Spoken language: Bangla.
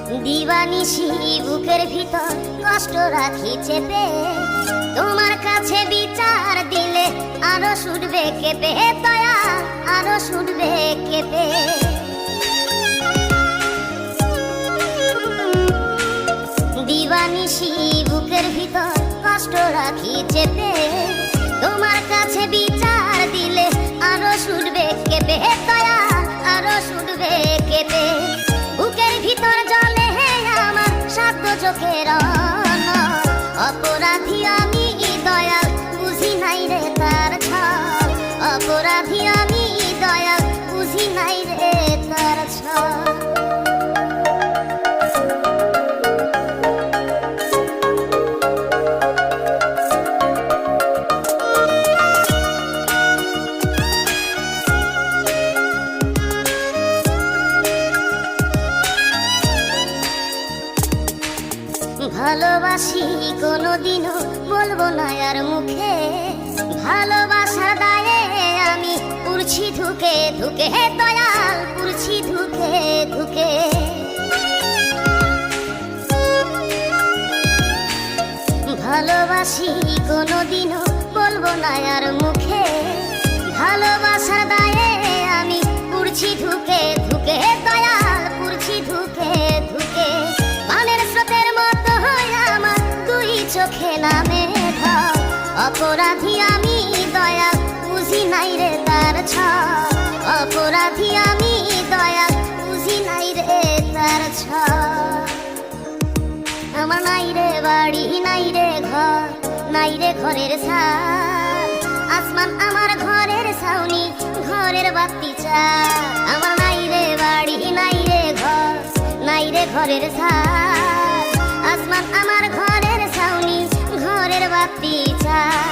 দিবানিশি বুকের ভিতর কষ্ট রাখি চেপে, তোমার কাছে বিচার দিলে আরো ছুটবে কেঁপে, দয়া আরো ছুটবে কেঁপে। দিবানিশি বুকের ভিতর কষ্ট রাখি চেপে, তোমার কাছে বিচার দিলে আরো ছুটবে কেঁপে, দয়া আরো ছুটবে কেঁপে। বুকের ভিতর জলে আমার সাধ্য চোখের অপরাধী আমি দয়াল, বুঝি নাই রে তার ছল। অপরাধী আমি দয়াল, বুঝি নাই রে তার ছল। ভালোবাসি কোনোদিনও বলবো না আর মুখে, ভালোবাসা দায়ে আমি পুরছি ধুকে ধুকে, দয়াল পুরছি ধুকে ধুকে। ভালোবাসি কোনোদিনও বলবো না আর মুখে, ভালোবাসা দায়ে আমি পুরছি ধুকে ধুকে, দয়াল পুরছি ধুকে ধুকে। পানের স্রোতের মতো হয় আমার দুই চোখে নামে ঢল। অপরাধী আমি দয়াল, বুঝি নাই রে তার ছল। অপরাধী আমি দয়াল, বুঝি নাই রে তার ছল। আমার নাই রে বাড়ি, নাই রে ঘর, নাই রে ঘরের ছাদ। আসমান আমার ঘরের ছাউনি, ঘরের বাতি চাল। আমার নাই রে বাড়ি, নাই রে ঘর, নাই রে ঘরের ছাদ। আসমান আমার ঘরের ছাউনি, ঘরের বাতি চাল।